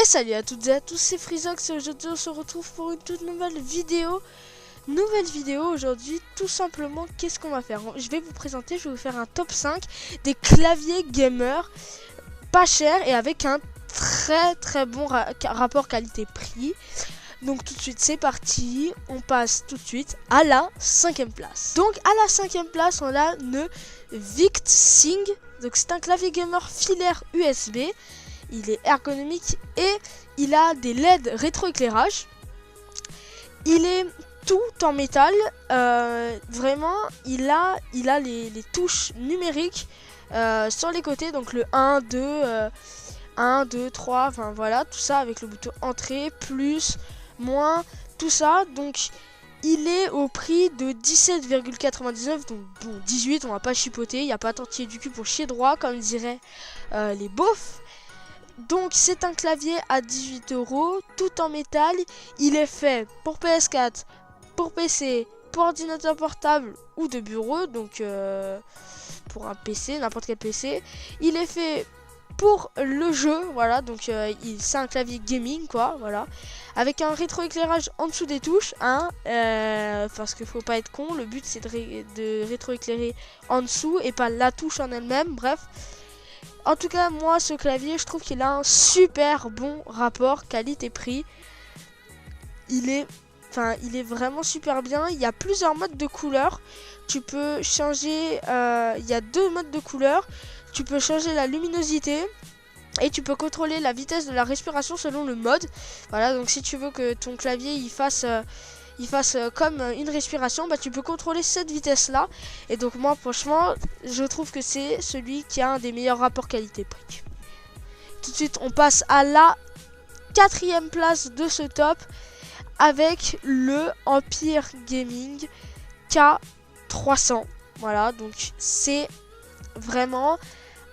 Et salut à toutes et à tous, c'est Freezox et aujourd'hui on se retrouve pour une toute nouvelle vidéo. Aujourd'hui, tout simplement, qu'est-ce qu'on va faire? Je vais vous faire un top 5 des claviers gamer pas chers et avec un très bon rapport qualité-prix. Donc tout de suite c'est parti, on passe tout de suite à la 5ème place. Donc à la 5ème place on a le VictSing. Donc c'est un clavier gamer filaire USB. Il est ergonomique et il a des LED rétroéclairage. Il est tout en métal. Vraiment, il a les touches numériques sur les côtés. Donc le 1, 2, 3, enfin voilà, tout ça avec le bouton entrée, plus, moins, tout ça. Donc il est au prix de 17,99, donc bon, 18, on va pas chipoter. Il n'y a pas tortiller du cul pour chier droit, comme diraient les beaufs. Donc c'est un clavier à 18 €, tout en métal. Il est fait pour PS4, pour PC, pour ordinateur portable ou de bureau. Donc pour un PC, n'importe quel PC. Il est fait pour le jeu, voilà. Donc c'est un clavier gaming quoi, voilà. Avec un rétroéclairage en dessous des touches, hein, parce qu'il faut pas être con. Le but c'est de rétroéclairer en dessous et pas la touche en elle-même, bref. En tout cas, moi, ce clavier, je trouve qu'il a un super bon rapport qualité-prix. Il est vraiment super bien. Il y a plusieurs modes de couleur. Tu peux changer, il y a 2 modes de couleur. Tu peux changer la luminosité et tu peux contrôler la vitesse de la respiration selon le mode. Voilà, donc si tu veux que ton clavier il fasse comme une respiration, bah tu peux contrôler cette vitesse là. Et donc moi franchement je trouve que c'est celui qui a un des meilleurs rapports qualité-prix. Tout de suite on passe à la 4ème place de ce top avec le Empire Gaming K300. Voilà, donc c'est vraiment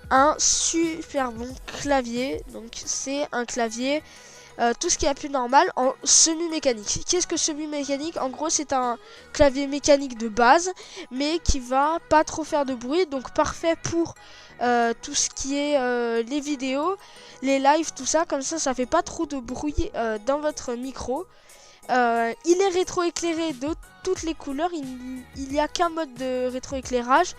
un super bon clavier. Donc c'est un clavier tout ce qui est plus normal en semi-mécanique. Qu'est-ce que semi-mécanique? En gros c'est un clavier mécanique de base mais qui va pas trop faire de bruit, donc parfait pour tout ce qui est les vidéos, les lives, tout ça. Comme ça fait pas trop de bruit dans votre micro. Il est rétroéclairé de toutes les couleurs. Il n'y a qu'un mode de rétroéclairage,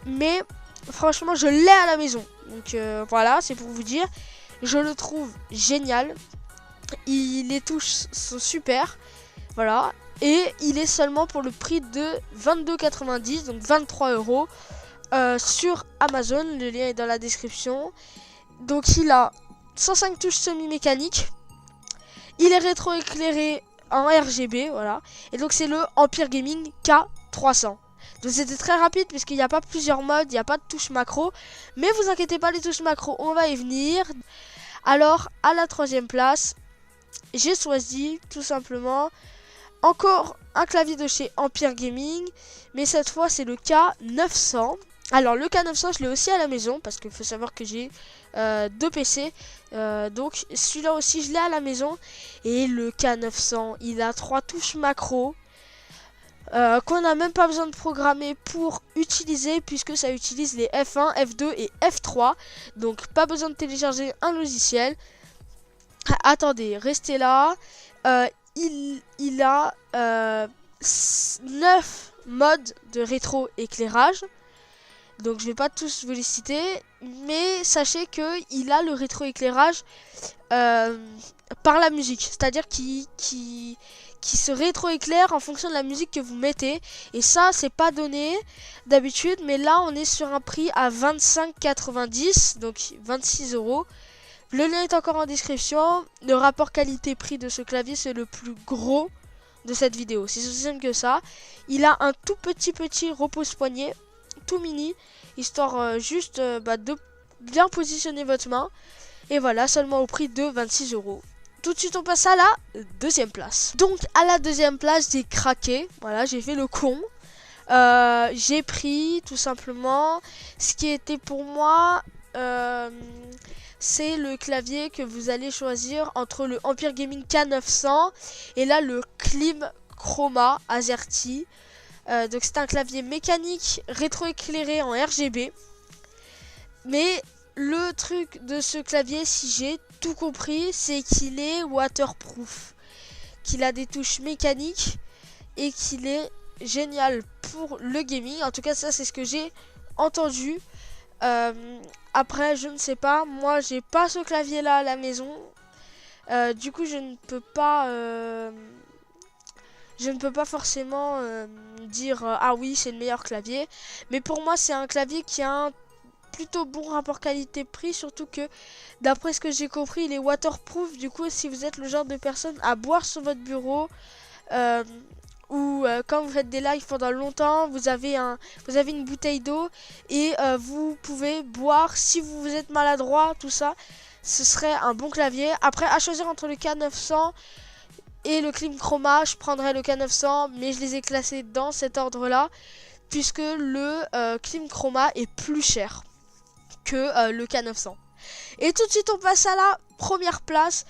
mais franchement je l'ai à la maison, donc voilà, c'est pour vous dire. Je le trouve génial. Les touches sont super, voilà, et il est seulement pour le prix de 22,90, donc 23 € sur Amazon. Le lien est dans la description. Donc il a 105 touches semi-mécaniques. Il est rétroéclairé en RGB, voilà. Et donc c'est le Empire Gaming K300. Donc c'était très rapide puisqu'il n'y a pas plusieurs modes, il n'y a pas de touches macro. Mais vous inquiétez pas, les touches macro, on va y venir. Alors à la 3ème place, j'ai choisi tout simplement encore un clavier de chez Empire Gaming, mais cette fois c'est le K900. Alors le K900 je l'ai aussi à la maison parce qu'il faut savoir que j'ai 2 PC, donc celui-là aussi je l'ai à la maison. Et le K900 il a 3 touches macro qu'on n'a même pas besoin de programmer pour utiliser, puisque ça utilise les F1, F2 et F3. Donc pas besoin de télécharger un logiciel. Attendez, restez là. Il a 9 modes de rétroéclairage. Donc je vais pas tous vous les citer, mais sachez que il a le rétroéclairage par la musique, c'est-à-dire qui se rétroéclaire en fonction de la musique que vous mettez. Et ça c'est pas donné d'habitude, mais là on est sur un prix à 25,90, donc 26 €. Le lien est encore en description. Le rapport qualité-prix de ce clavier c'est le plus gros de cette vidéo, c'est aussi simple que ça. Il a un tout petit repose-poignet, tout mini, histoire juste de bien positionner votre main. Et voilà, seulement au prix de 26 €. Tout de suite on passe à la 2ème place. Donc à la 2ème place j'ai craqué, voilà, j'ai fait le con. J'ai pris tout simplement ce qui était pour moi, c'est le clavier que vous allez choisir entre le Empire Gaming K900 et là le Klim Chroma AZERTY. Donc c'est un clavier mécanique rétroéclairé en RGB. Mais le truc de ce clavier, si j'ai tout compris, c'est qu'il est waterproof, qu'il a des touches mécaniques et qu'il est génial pour le gaming. En tout cas, ça c'est ce que j'ai entendu. Après, je ne sais pas. Moi, j'ai pas ce clavier là à la maison. Du coup, je ne peux pas forcément dire ah oui, c'est le meilleur clavier. Mais pour moi, c'est un clavier qui a un plutôt bon rapport qualité-prix, surtout que d'après ce que j'ai compris, il est waterproof. Du coup, si vous êtes le genre de personne à boire sur votre bureau ou quand vous faites des lives pendant longtemps, vous avez une bouteille d'eau et vous pouvez boire si vous êtes maladroit, tout ça, ce serait un bon clavier. Après, à choisir entre le K900 et le Klim Chroma, je prendrais le K900, mais je les ai classés dans cet ordre-là, puisque le Klim Chroma est plus cher que le K900. Et tout de suite, on passe à la première place.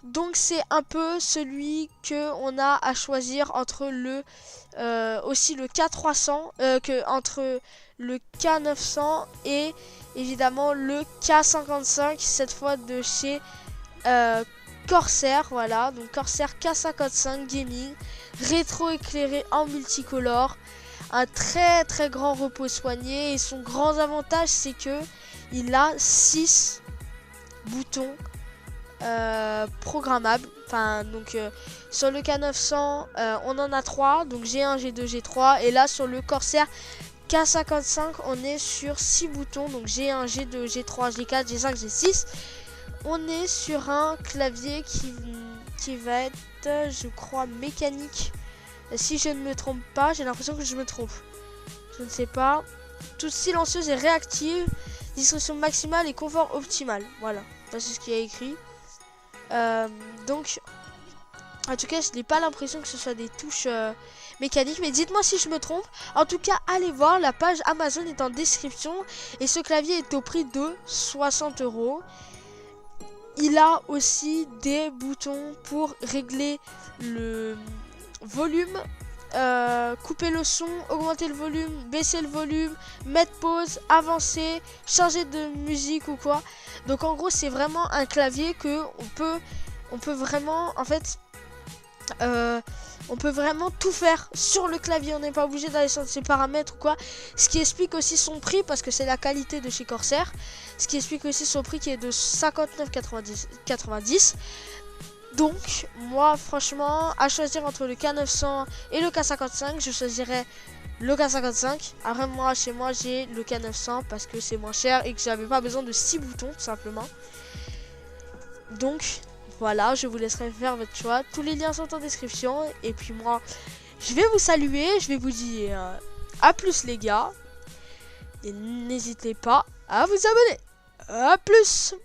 Donc c'est un peu celui que on a à choisir entre aussi le K300, entre le K900 et évidemment le K55, cette fois de chez Corsair. Voilà, donc Corsair K55 Gaming, rétro éclairé en multicolore, un très très grand repos soigné, et son grand avantage c'est que il a 6 boutons programmable. Enfin, donc sur le K900 on en a 3, donc G1, G2, G3, et là sur le Corsair K55 on est sur 6 boutons, donc G1, G2, G3, G4, G5, G6. On est sur un clavier qui va être, je crois, mécanique, si je ne me trompe pas. J'ai l'impression que je me trompe, je ne sais pas. Toute silencieuse et réactive, discrétion maximale et confort optimal. Voilà, c'est ce qu'il y a écrit. Donc en tout cas, je n'ai pas l'impression que ce soit des touches mécaniques, mais dites-moi si je me trompe. En tout cas, allez voir, la page Amazon est en description et ce clavier est au prix de 60 €. Il a aussi des boutons pour régler le volume, couper le son, augmenter le volume, baisser le volume, mettre pause, avancer, changer de musique ou quoi. Donc en gros, c'est vraiment un clavier que on peut vraiment, en fait, on peut vraiment tout faire sur le clavier. On n'est pas obligé d'aller sur ses paramètres ou quoi. Ce qui explique aussi son prix, parce que c'est la qualité de chez Corsair. Ce qui explique aussi son prix qui est de 59,90. Donc moi franchement, à choisir entre le K900 et le K55, je choisirais le K55. Après moi, chez moi, j'ai le K900 parce que c'est moins cher et que j'avais pas besoin de 6 boutons tout simplement. Donc voilà, je vous laisserai faire votre choix. Tous les liens sont en description. Et puis moi, je vais vous saluer. Je vais vous dire à plus les gars. Et n'hésitez pas à vous abonner. À plus.